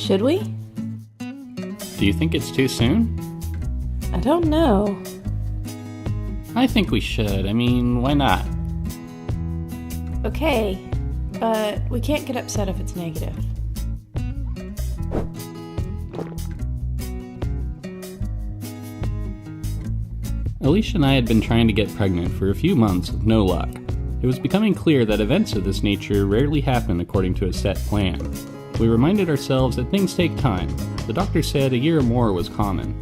Should we? Do you think it's too soon? I don't know. I think we should. I mean, why not? Okay, but we can't get upset if it's negative. Alicia and I had been trying to get pregnant for a few months with no luck. It was becoming clear that events of this nature rarely happen according to a set plan. We reminded ourselves that things take time. The doctor said a year or more was common.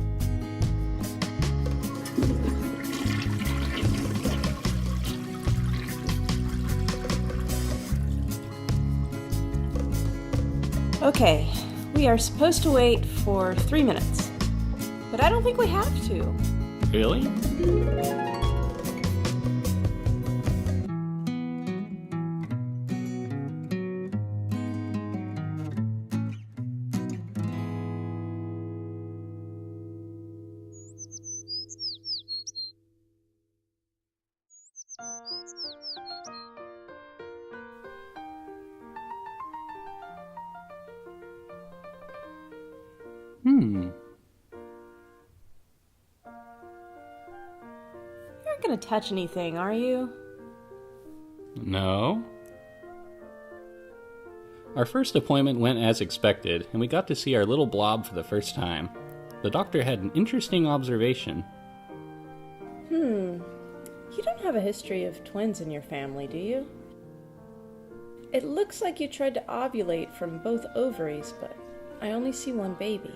Okay, we are supposed to wait for 3 minutes. But I don't think we have to. Really? You're not gonna touch anything, are you? No. Our first appointment went as expected, and we got to see our little blob for the first time. The doctor had an interesting observation. You don't have a history of twins in your family, do you? It looks like you tried to ovulate from both ovaries, but I only see one baby.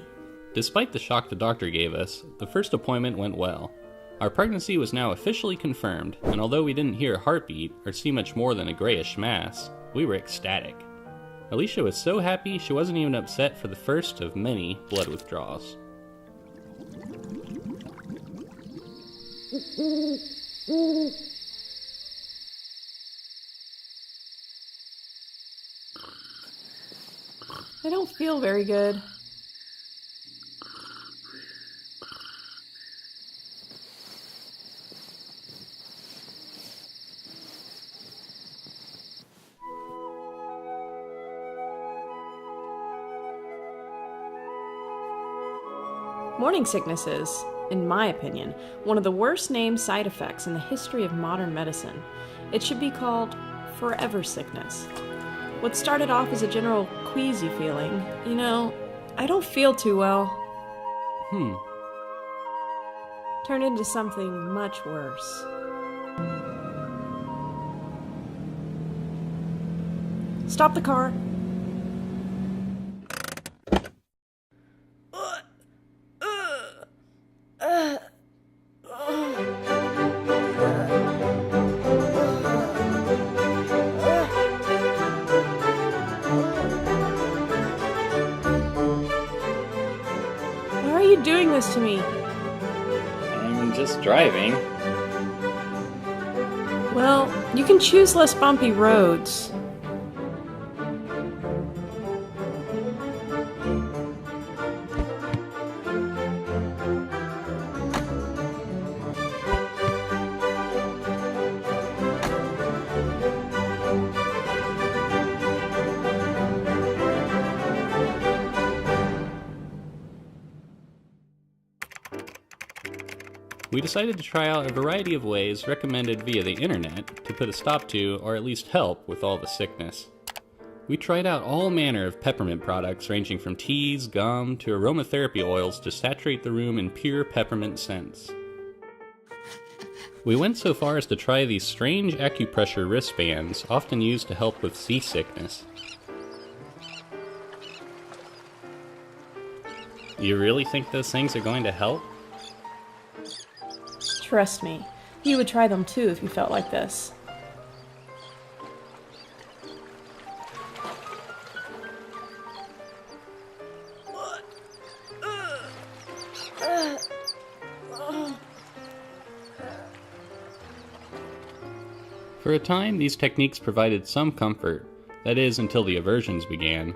Despite the shock the doctor gave us, the first appointment went well. Our pregnancy was now officially confirmed, and although we didn't hear a heartbeat or see much more than a grayish mass, we were ecstatic. Alicia was so happy she wasn't even upset for the first of many blood withdrawals. I don't feel very good. Morning sickness is, in my opinion, one of the worst named side effects in the history of modern medicine. It should be called forever sickness. What started off as a general queasy feeling, I don't feel too well, turned into something much worse. Stop the car. Why are you doing this to me? I'm just driving. Well, you can choose less bumpy roads. We decided to try out a variety of ways recommended via the internet to put a stop to, or at least help, with all the sickness. We tried out all manner of peppermint products ranging from teas, gum, to aromatherapy oils to saturate the room in pure peppermint scents. We went so far as to try these strange acupressure wristbands often used to help with seasickness. You really think those things are going to help? Trust me, you would try them too if you felt like this. For a time, these techniques provided some comfort, that is, until the aversions began.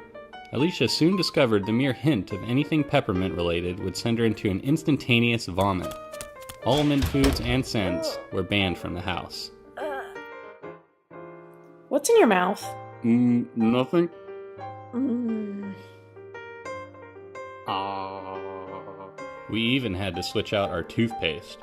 Alicia soon discovered the mere hint of anything peppermint related would send her into an instantaneous vomit. All mint foods and scents were banned from the house. What's in your mouth? Nothing. We even had to switch out our toothpaste.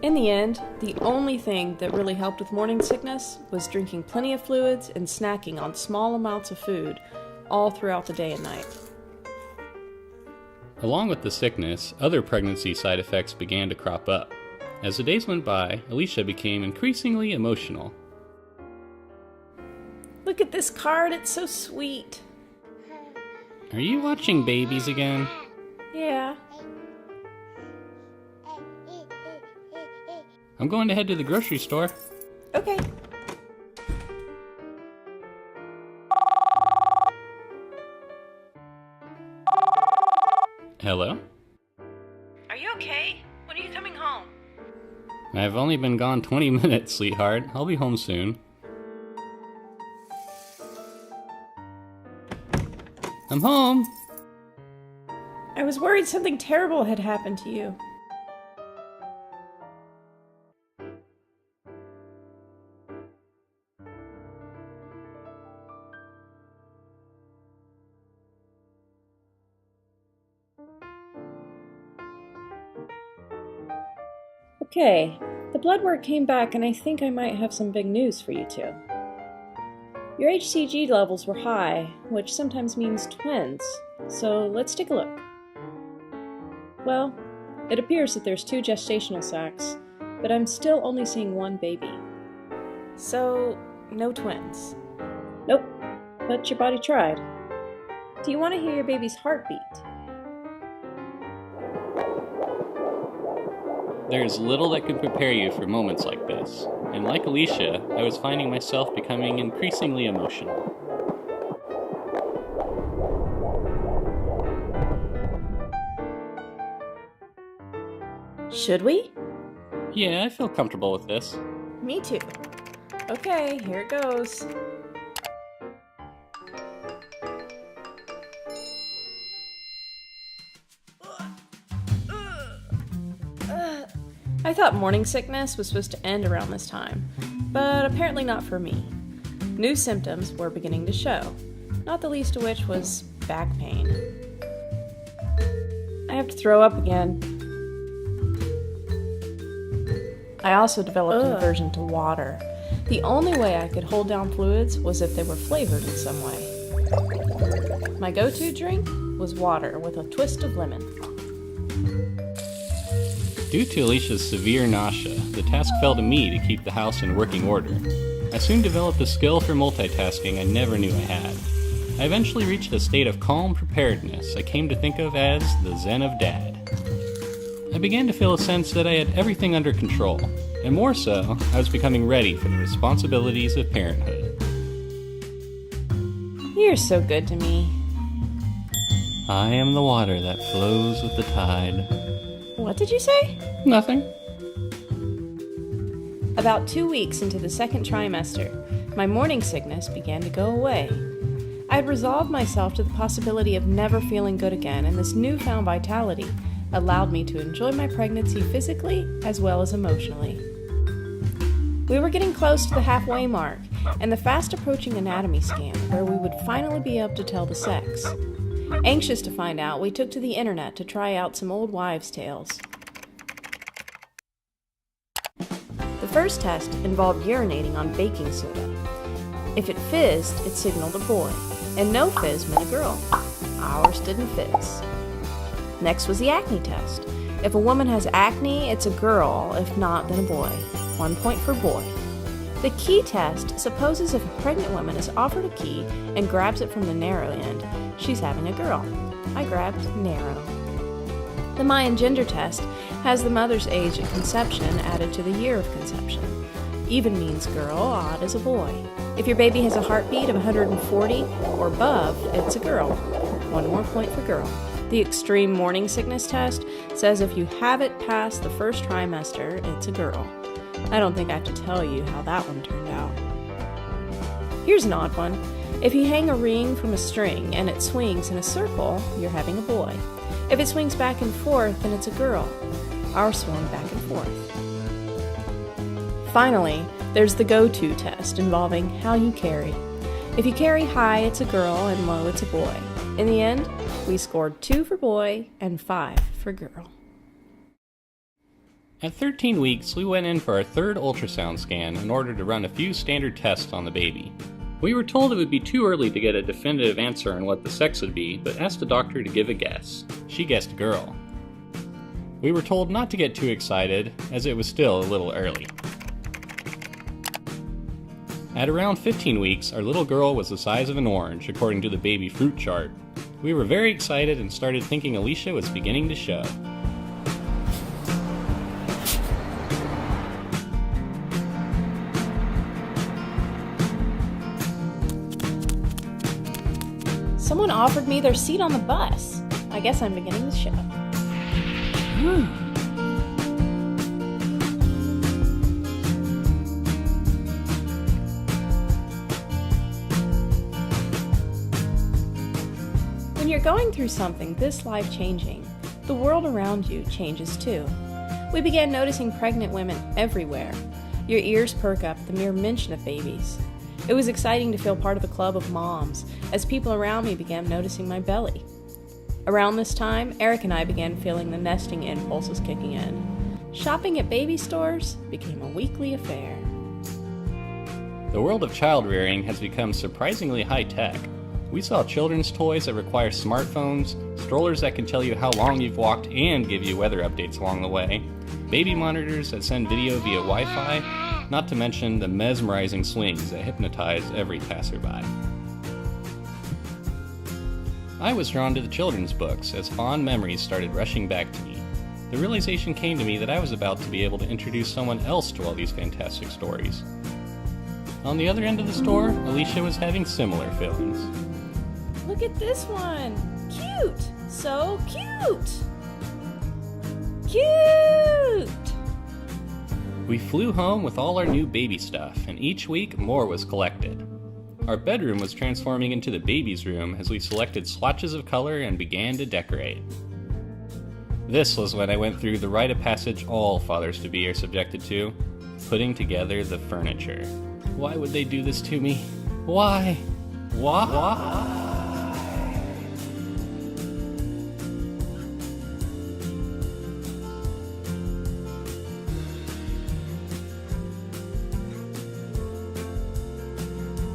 In the end, the only thing that really helped with morning sickness was drinking plenty of fluids and snacking on small amounts of food all throughout the day and night. Along with the sickness, other pregnancy side effects began to crop up. As the days went by, Alicia became increasingly emotional. Look at this card, it's so sweet. Are you watching babies again? Yeah. I'm going to head to the grocery store. Okay. Hello? Are you okay? When are you coming home? I've only been gone 20 minutes, sweetheart. I'll be home soon. I'm home! I was worried something terrible had happened to you. Okay, the blood work came back and I think I might have some big news for you two. Your HCG levels were high, which sometimes means twins, so let's take a look. Well, it appears that there's 2 gestational sacs, but I'm still only seeing 1 baby. So, no twins. Nope, but your body tried. Do you want to hear your baby's heartbeat? There's little that could prepare you for moments like this, and like Alicia, I was finding myself becoming increasingly emotional. Should we? Yeah, I feel comfortable with this. Me too. Okay, here it goes. I thought morning sickness was supposed to end around this time, but apparently not for me. New symptoms were beginning to show, not the least of which was back pain. I have to throw up again. I also developed an aversion to water. The only way I could hold down fluids was if they were flavored in some way. My go-to drink was water with a twist of lemon. Due to Alicia's severe nausea, the task fell to me to keep the house in working order. I soon developed a skill for multitasking I never knew I had. I eventually reached a state of calm preparedness I came to think of as the Zen of Dad. I began to feel a sense that I had everything under control, and more so, I was becoming ready for the responsibilities of parenthood. You're so good to me. I am the water that flows with the tide. What did you say? Nothing. About 2 weeks into the second trimester, my morning sickness began to go away. I had resolved myself to the possibility of never feeling good again, and this newfound vitality allowed me to enjoy my pregnancy physically as well as emotionally. We were getting close to the halfway mark, and the fast approaching anatomy scan where we would finally be able to tell the sex. Anxious to find out, we took to the internet to try out some old wives' tales. The first test involved urinating on baking soda. If it fizzed, it signaled a boy, and no fizz meant a girl. Ours didn't fizz. Next was the acne test. If a woman has acne, it's a girl. If not, then a boy. 1 point for boy. The key test supposes if a pregnant woman is offered a key and grabs it from the narrow end, she's having a girl. I grabbed narrow. The Mayan gender test has the mother's age at conception added to the year of conception. Even means girl, odd is a boy. If your baby has a heartbeat of 140 or above, it's a girl. 1 more point for girl. The extreme morning sickness test says if you haven't passed the first trimester, it's a girl. I don't think I have to tell you how that one turned out. Here's an odd one. If you hang a ring from a string and it swings in a circle, you're having a boy. If it swings back and forth, then it's a girl. Ours swung back and forth. Finally, there's the go-to test involving how you carry. If you carry high, it's a girl, and low, it's a boy. In the end, We scored 2 for boy and 5 for girl. At 13 weeks, we went in for our third ultrasound scan in order to run a few standard tests on the baby. We were told it would be too early to get a definitive answer on what the sex would be, but asked the doctor to give a guess. She guessed girl. We were told not to get too excited, as it was still a little early. At around 15 weeks, our little girl was the size of an orange, according to the baby fruit chart. We were very excited and started thinking Alicia was beginning to show. Someone offered me their seat on the bus. I guess I'm beginning to show. When you're going through something this life-changing, the world around you changes too. We began noticing pregnant women everywhere. Your ears perk up at the mere mention of babies. It was exciting to feel part of a club of moms, as people around me began noticing my belly. Around this time, Eric and I began feeling the nesting impulses kicking in. Shopping at baby stores became a weekly affair. The world of child rearing has become surprisingly high-tech. We saw children's toys that require smartphones, strollers that can tell you how long you've walked and give you weather updates along the way, baby monitors that send video via Wi-Fi, not to mention the mesmerizing swings that hypnotize every passerby. I was drawn to the children's books as fond memories started rushing back to me. The realization came to me that I was about to be able to introduce someone else to all these fantastic stories. On the other end of the store, Alicia was having similar feelings. Look at this one! Cute! So cute! Cute! We flew home with all our new baby stuff, and each week more was collected. Our bedroom was transforming into the baby's room as we selected swatches of color and began to decorate. This was when I went through the rite of passage all fathers-to-be are subjected to, putting together the furniture. Why would they do this to me? Why? Why?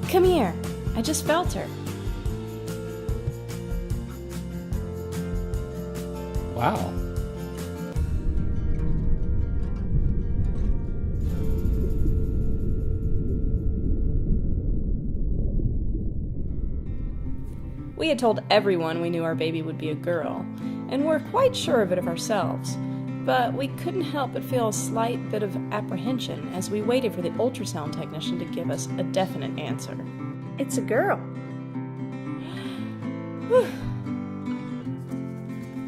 Come here. I just felt her. Wow. We had told everyone we knew our baby would be a girl, and were quite sure of it of ourselves. But we couldn't help but feel a slight bit of apprehension as we waited for the ultrasound technician to give us a definite answer. It's a girl.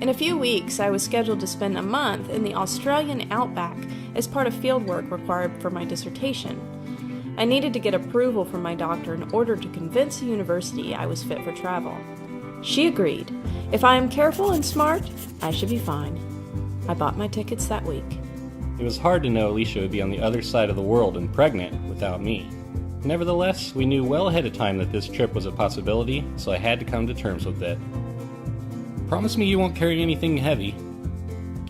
In a few weeks, I was scheduled to spend a month in the Australian outback as part of fieldwork required for my dissertation. I needed to get approval from my doctor in order to convince the university I was fit for travel. She agreed. If I am careful and smart, I should be fine. I bought my tickets that week. It was hard to know Alicia would be on the other side of the world and pregnant without me. Nevertheless, we knew well ahead of time that this trip was a possibility, so I had to come to terms with it. Promise me you won't carry anything heavy.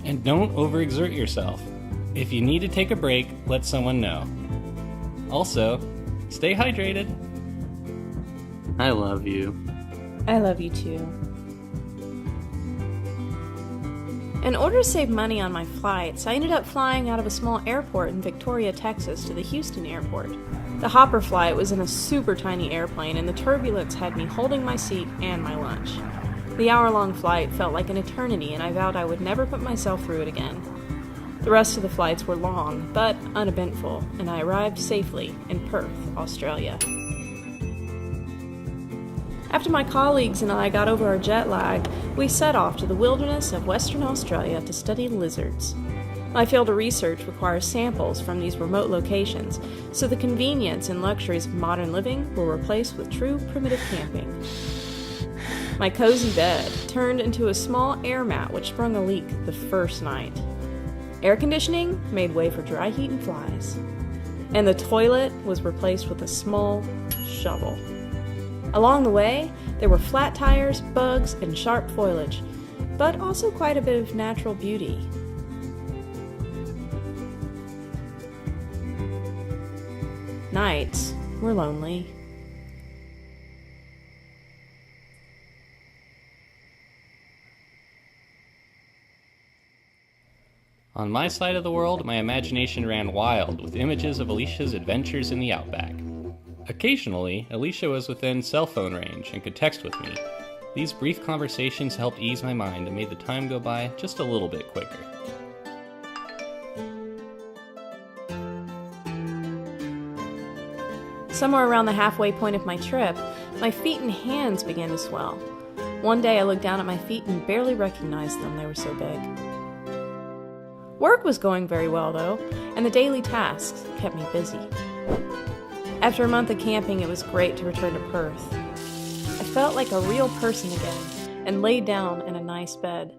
And don't overexert yourself. If you need to take a break, let someone know. Also, stay hydrated. I love you. I love you too. In order to save money on my flights, I ended up flying out of a small airport in Victoria, Texas to the Houston airport. The Hopper flight was in a super tiny airplane, and the turbulence had me holding my seat and my lunch. The hour-long flight felt like an eternity, and I vowed I would never put myself through it again. The rest of the flights were long, but uneventful, and I arrived safely in Perth, Australia. After my colleagues and I got over our jet lag, we set off to the wilderness of Western Australia to study lizards. My field of research requires samples from these remote locations, so the convenience and luxuries of modern living were replaced with true primitive camping. My cozy bed turned into a small air mat which sprung a leak the first night. Air conditioning made way for dry heat and flies, and the toilet was replaced with a small shovel. Along the way, there were flat tires, bugs, and sharp foliage, but also quite a bit of natural beauty. Nights were lonely. On my side of the world, my imagination ran wild with images of Alicia's adventures in the outback. Occasionally, Alicia was within cell phone range and could text with me. These brief conversations helped ease my mind and made the time go by just a little bit quicker. Somewhere around the halfway point of my trip, my feet and hands began to swell. One day I looked down at my feet and barely recognized them, they were so big. Work was going very well, though, and the daily tasks kept me busy. After a month of camping, it was great to return to Perth. I felt like a real person again, and laid down in a nice bed.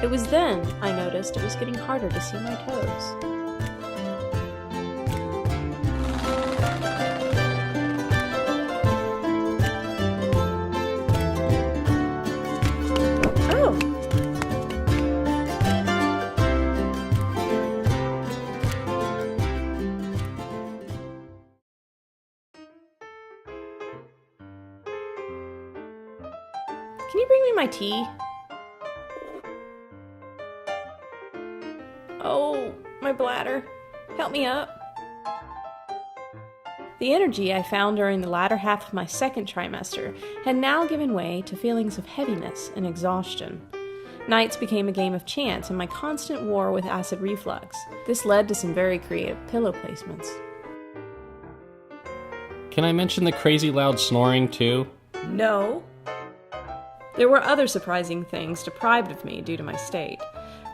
It was then I noticed it was getting harder to see my toes. Can you bring me my tea? Oh, my bladder. Help me up. The energy I found during the latter half of my second trimester had now given way to feelings of heaviness and exhaustion. Nights became a game of chance and my constant war with acid reflux. This led to some very creative pillow placements. Can I mention the crazy loud snoring too? No. There were other surprising things deprived of me due to my state.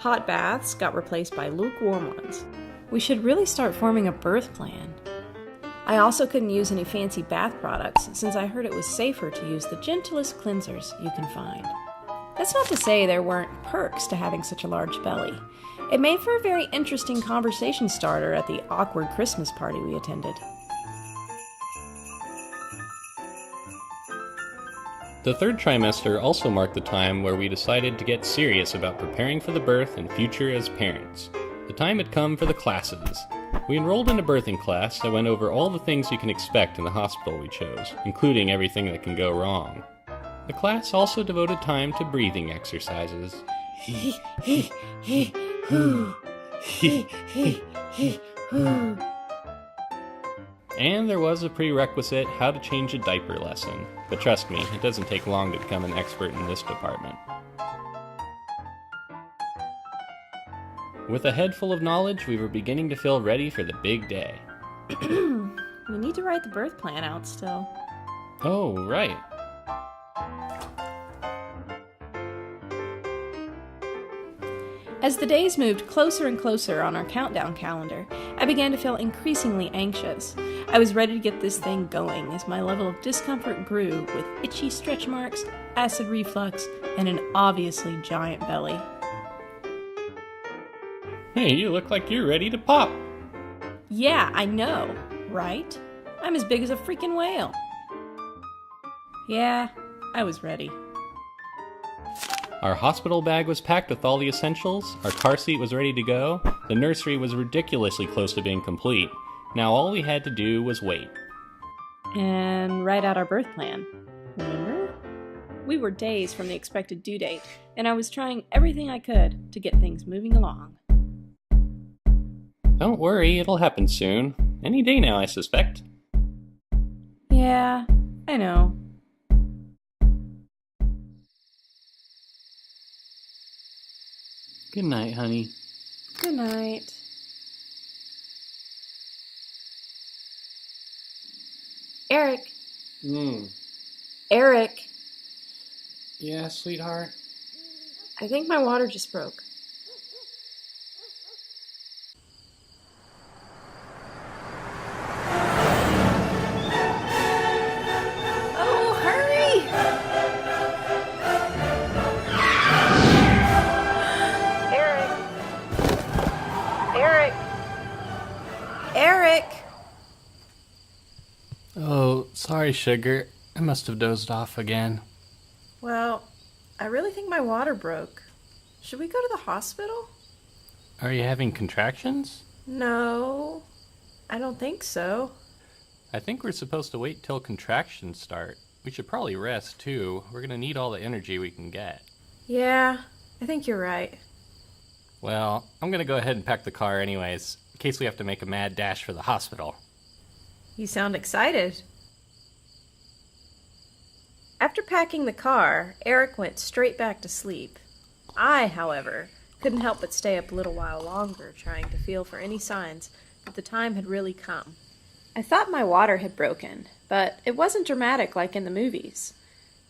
Hot baths got replaced by lukewarm ones. We should really start forming a birth plan. I also couldn't use any fancy bath products since I heard it was safer to use the gentlest cleansers you can find. That's not to say there weren't perks to having such a large belly. It made for a very interesting conversation starter at the awkward Christmas party we attended. The third trimester also marked the time where we decided to get serious about preparing for the birth and future as parents. The time had come for the classes. We enrolled in a birthing class that went over all the things you can expect in the hospital we chose, including everything that can go wrong. The class also devoted time to breathing exercises. And there was a prerequisite how to change a diaper lesson. But trust me, it doesn't take long to become an expert in this department. With a head full of knowledge, we were beginning to feel ready for the big day. We need to write the birth plan out still. Oh, right. As the days moved closer and closer on our countdown calendar, I began to feel increasingly anxious. I was ready to get this thing going as my level of discomfort grew with itchy stretch marks, acid reflux, and an obviously giant belly. Hey, you look like you're ready to pop. Yeah, I know, right? I'm as big as a freaking whale. Yeah, I was ready. Our hospital bag was packed with all the essentials, our car seat was ready to go, the nursery was ridiculously close to being complete. Now all we had to do was wait. And write out our birth plan. Remember? We were days from the expected due date, and I was trying everything I could to get things moving along. Don't worry, it'll happen soon. Any day now, I suspect. Yeah, I know. Good night, honey. Good night. Eric. Eric. Yeah, sweetheart? I think my water just broke. Oh, hurry! Eric! Eric! Oh, sorry, sugar. I must have dozed off again. Well, I really think my water broke. Should we go to the hospital? Are you having contractions? No, I don't think so. I think we're supposed to wait till contractions start. We should probably rest, too. We're gonna need all the energy we can get. Yeah, I think you're right. Well, I'm gonna go ahead and pack the car anyways, in case we have to make a mad dash for the hospital. You sound excited. After packing the car, Eric went straight back to sleep. I, however, couldn't help but stay up a little while longer, trying to feel for any signs that the time had really come. I thought my water had broken, but it wasn't dramatic like in the movies.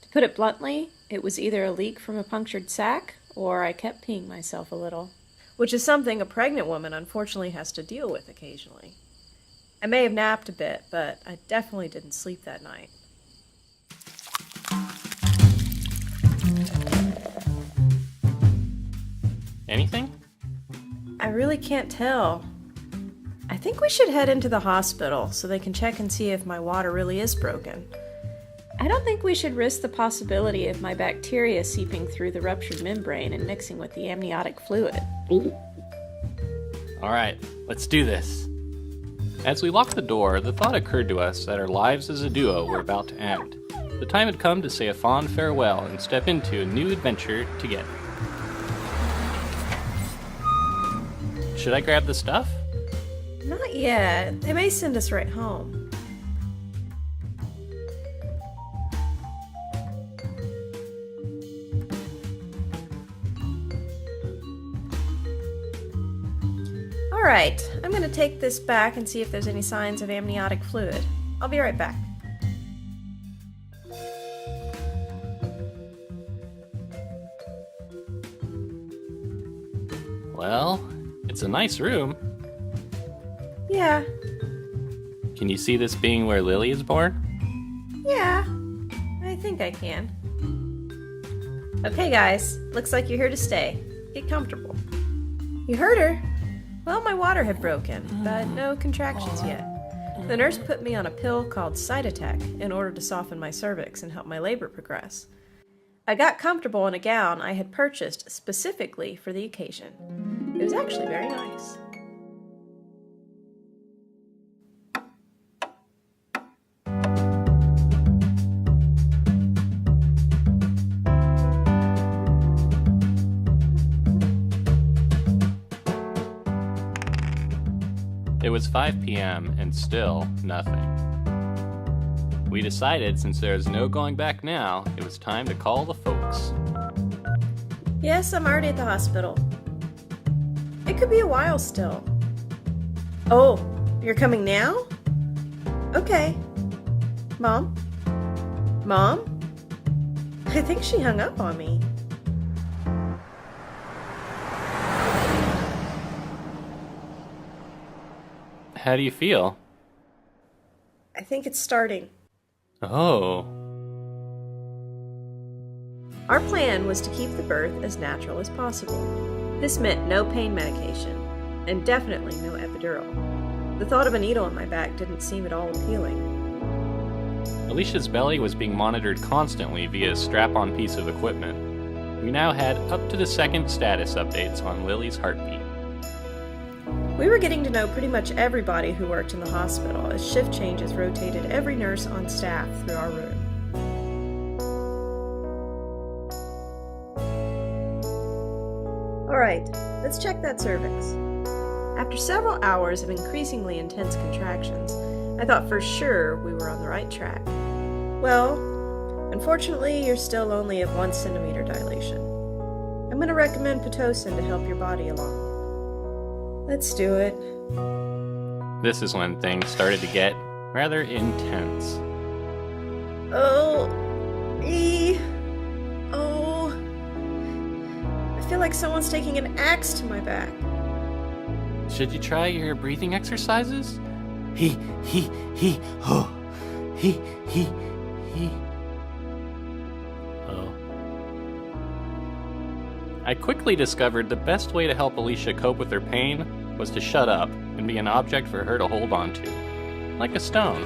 To put it bluntly, it was either a leak from a punctured sac, or I kept peeing myself a little, which is something a pregnant woman unfortunately has to deal with occasionally. I may have napped a bit, but I definitely didn't sleep that night. Anything? I really can't tell. I think we should head into the hospital so they can check and see if my water really is broken. I don't think we should risk the possibility of my bacteria seeping through the ruptured membrane and mixing with the amniotic fluid. Alright, let's do this. As we locked the door, the thought occurred to us that our lives as a duo were about to end. The time had come to say a fond farewell and step into a new adventure together. Should I grab the stuff? Not yet. They may send us right home. Alright, I'm gonna take this back and see if there's any signs of amniotic fluid. I'll be right back. Well, it's a nice room. Yeah, Can you see this being where Lily is born? yeah, I think I can. Okay guys, looks like you're here to stay. Get comfortable. You heard her. Well, my water had broken, but no contractions yet. The nurse put me on a pill called Cytotec in order to soften my cervix and help my labor progress. I got comfortable in a gown I had purchased specifically for the occasion. It was actually very nice. It was 5 p.m. and still nothing. We decided since there is no going back now, it was time to call the folks. Yes, I'm already at the hospital. It could be a while still. Oh, you're coming now? Okay. Mom? Mom? I think she hung up on me. How do you feel? I think it's starting. Oh. Our plan was to keep the birth as natural as possible. This meant no pain medication, and definitely no epidural. The thought of a needle in my back didn't seem at all appealing. Alicia's belly was being monitored constantly via a strap-on piece of equipment. We now had up-to-the-second status updates on Lily's heartbeat. We were getting to know pretty much everybody who worked in the hospital as shift changes rotated every nurse on staff through our room. Alright, let's check that cervix. After several hours of increasingly intense contractions, I thought for sure we were on the right track. Well, unfortunately, you're still only of 1 centimeter dilation. I'm going to recommend Pitocin to help your body along. Let's do it. This is when things started to get rather intense. Oh. I feel like someone's taking an axe to my back. Should you try your breathing exercises? He, oh. He. Oh. I quickly discovered the best way to help Alicia cope with her pain was to shut up and be an object for her to hold on to, like a stone.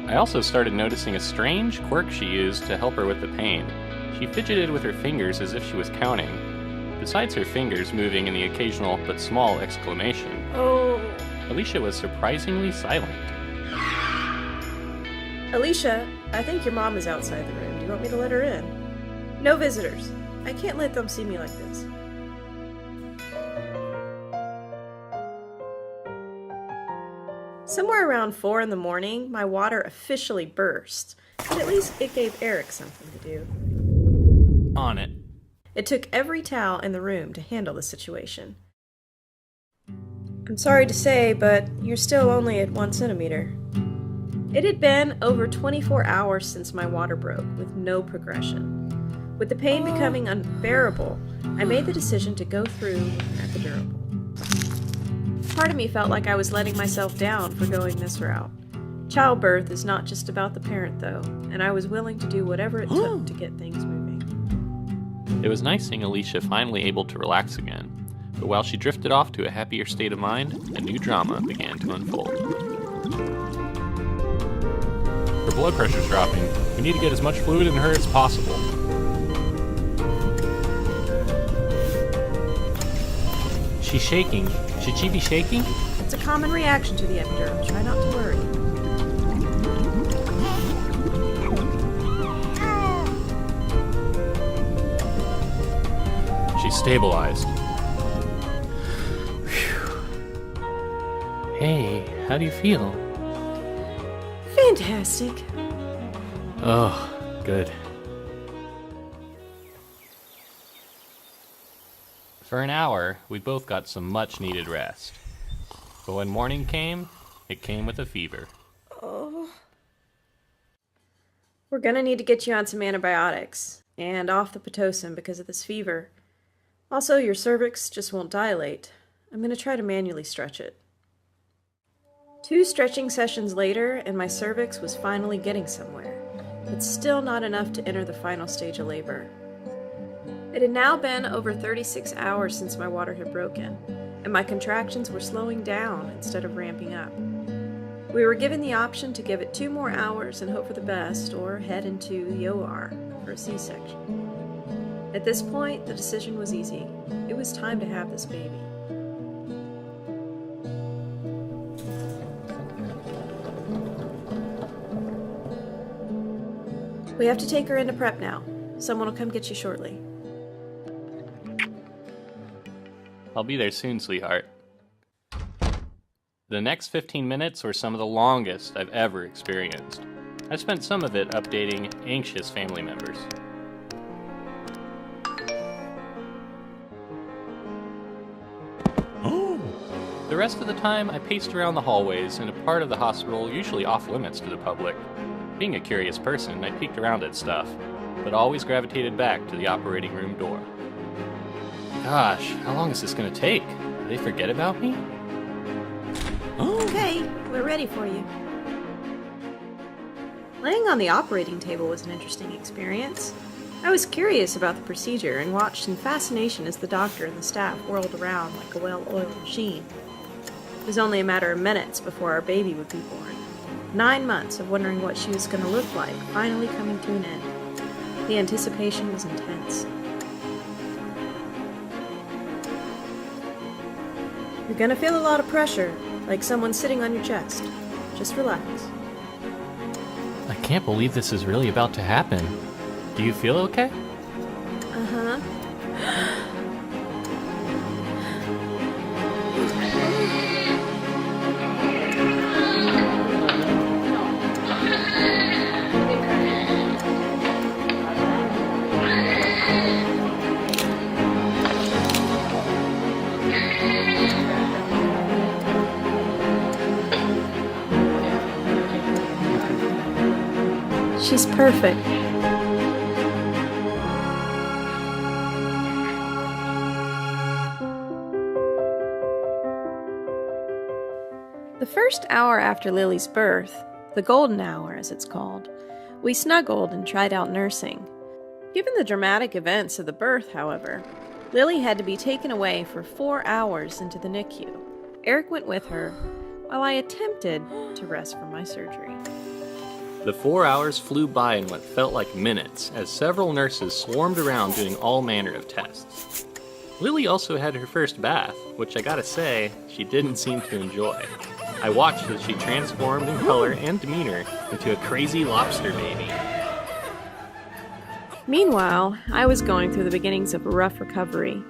I also started noticing a strange quirk she used to help her with the pain. She fidgeted with her fingers as if she was counting. Besides her fingers moving in the occasional but small exclamation, Oh. Alicia was surprisingly silent. Alicia, I think your mom is outside the room. Do you want me to let her in? No visitors. I can't let them see me like this. Somewhere around 4 in the morning, my water officially burst, but at least it gave Eric something to do. On it. It took every towel in the room to handle the situation. I'm sorry to say, but you're still only at 1 centimeter. It had been over 24 hours since my water broke, with no progression. With the pain becoming unbearable, I made the decision to go through with an epidural. Part of me felt like I was letting myself down for going this route. Childbirth is not just about the parent, though, and I was willing to do whatever it took to get things moving. It was nice seeing Alicia finally able to relax again, but while she drifted off to a happier state of mind, a new drama began to unfold. Her blood pressure's dropping. We need to get as much fluid in her as possible. She's shaking. Should she be shaking? It's a common reaction to the epidural. Try not to worry. She's stabilized. Whew. Hey, how do you feel? Fantastic. Oh, good. For an hour, we both got some much-needed rest. But when morning came, it came with a fever. Oh. We're gonna need to get you on some antibiotics and off the Pitocin because of this fever. Also, your cervix just won't dilate. I'm gonna try to manually stretch it. 2 stretching sessions later, and my cervix was finally getting somewhere, but still not enough to enter the final stage of labor. It had now been over 36 hours since my water had broken, and my contractions were slowing down instead of ramping up. We were given the option to give it 2 more hours and hope for the best, or head into the OR for a C-section. At this point, the decision was easy. It was time to have this baby. We have to take her into prep now. Someone will come get you shortly. I'll be there soon, sweetheart. The next 15 minutes were some of the longest I've ever experienced. I spent some of it updating anxious family members. The rest of the time, I paced around the hallways in a part of the hospital usually off limits to the public. Being a curious person, I peeked around at stuff, but always gravitated back to the operating room door. Gosh, how long is this gonna take? Did they forget about me? Okay, we're ready for you. Laying on the operating table was an interesting experience. I was curious about the procedure and watched in fascination as the doctor and the staff whirled around like a well-oiled machine. It was only a matter of minutes before our baby would be born. 9 months of wondering what she was going to look like finally coming to an end. The anticipation was intense. You're going to feel a lot of pressure, like someone sitting on your chest. Just relax. I can't believe this is really about to happen. Do you feel okay? Uh-huh. She's perfect. The first hour after Lily's birth, the golden hour as it's called, we snuggled and tried out nursing. Given the dramatic events of the birth, however, Lily had to be taken away for 4 hours into the NICU. Eric went with her while I attempted to rest from my surgery. The 4 hours flew by in what felt like minutes as several nurses swarmed around doing all manner of tests. Lily also had her first bath, which I gotta say, she didn't seem to enjoy. I watched as she transformed in color and demeanor into a crazy lobster baby. Meanwhile, I was going through the beginnings of a rough recovery.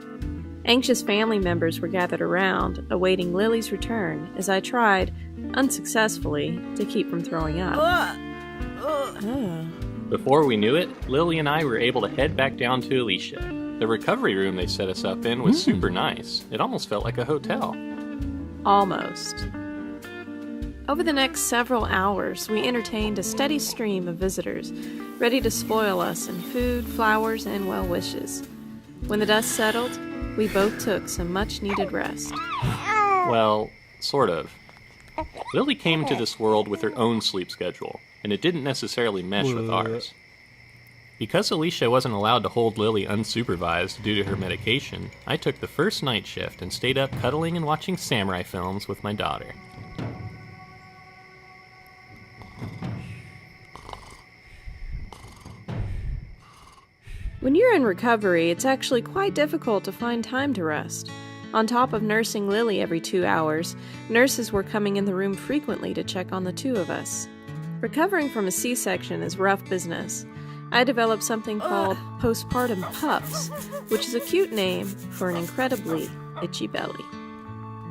Anxious family members were gathered around, awaiting Lily's return as I tried, unsuccessfully, to keep from throwing up. Before we knew it, Lily and I were able to head back down to Alicia. The recovery room they set us up in was super nice. It almost felt like a hotel. Almost. Over the next several hours, we entertained a steady stream of visitors, ready to spoil us in food, flowers, and well wishes. When the dust settled, we both took some much-needed rest. Well, sort of. Lily came to this world with her own sleep schedule, and it didn't necessarily mesh with ours. Because Alicia wasn't allowed to hold Lily unsupervised due to her medication, I took the first night shift and stayed up cuddling and watching samurai films with my daughter. When you're in recovery, it's actually quite difficult to find time to rest. On top of nursing Lily every 2 hours, nurses were coming in the room frequently to check on the two of us. Recovering from a C-section is rough business. I developed something called postpartum puffs, which is a cute name for an incredibly itchy belly.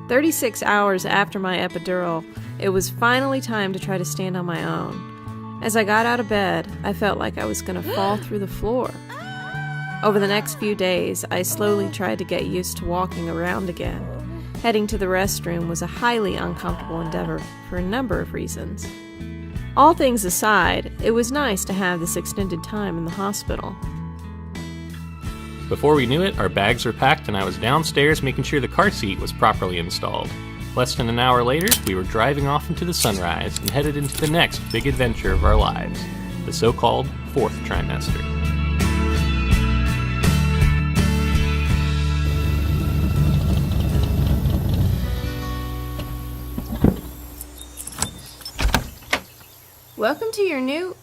36 hours after my epidural, it was finally time to try to stand on my own. As I got out of bed, I felt like I was going to fall through the floor. Over the next few days, I slowly tried to get used to walking around again. Heading to the restroom was a highly uncomfortable endeavor for a number of reasons. All things aside, it was nice to have this extended time in the hospital. Before we knew it, our bags were packed and I was downstairs making sure the car seat was properly installed. Less than an hour later, we were driving off into the sunrise and headed into the next big adventure of our lives, the so-called 4th trimester. Welcome to your new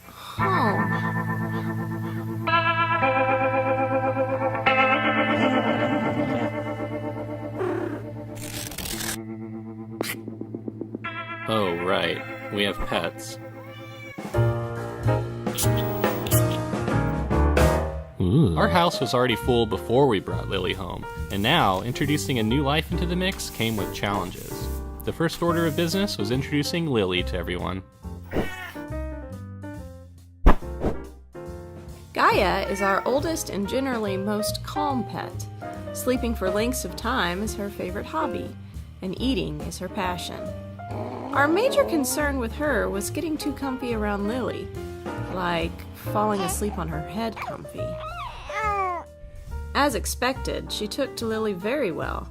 home. Oh, right. We have pets. Ooh. Our house was already full before we brought Lily home, and now, introducing a new life into the mix came with challenges. The first order of business was introducing Lily to everyone. Gaia is our oldest and generally most calm pet. Sleeping for lengths of time is her favorite hobby, and eating is her passion. Our major concern with her was getting too comfy around Lily, like falling asleep on her head comfy. As expected, she took to Lily very well.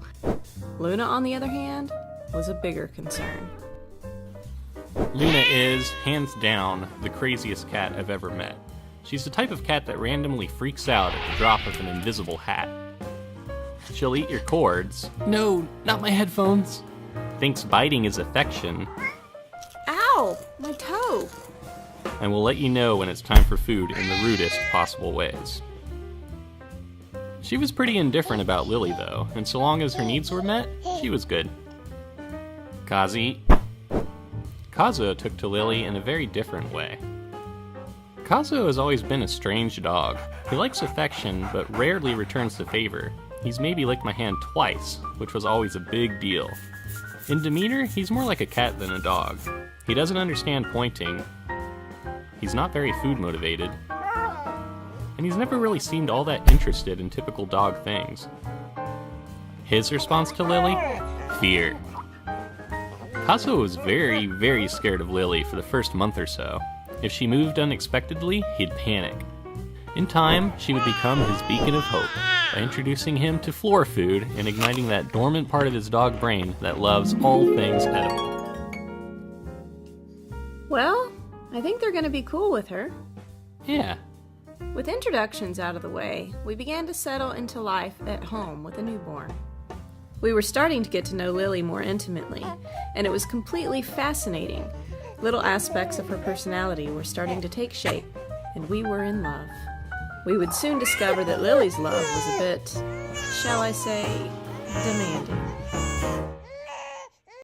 Luna, on the other hand, was a bigger concern. Luna is, hands down, the craziest cat I've ever met. She's the type of cat that randomly freaks out at the drop of an invisible hat. She'll eat your cords. No, not my headphones. Thinks biting is affection. Ow! My toe! And will let you know when it's time for food in the rudest possible ways. She was pretty indifferent about Lily, though, and so long as her needs were met, she was good. Kazuo took to Lily in a very different way. Kazuo has always been a strange dog. He likes affection, but rarely returns the favor. He's maybe licked my hand twice, which was always a big deal. In demeanor, he's more like a cat than a dog. He doesn't understand pointing. He's not very food motivated. And he's never really seemed all that interested in typical dog things. His response to Lily? Fear. Kazuo was very, very scared of Lily for the first month or so. If she moved unexpectedly, he'd panic. In time, she would become his beacon of hope by introducing him to floor food and igniting that dormant part of his dog brain that loves all things edible. Well, I think they're going to be cool with her. Yeah. With introductions out of the way, we began to settle into life at home with a newborn. We were starting to get to know Lily more intimately, and it was completely fascinating. Little aspects of her personality were starting to take shape, and we were in love. We would soon discover that Lily's love was a bit, shall I say, demanding.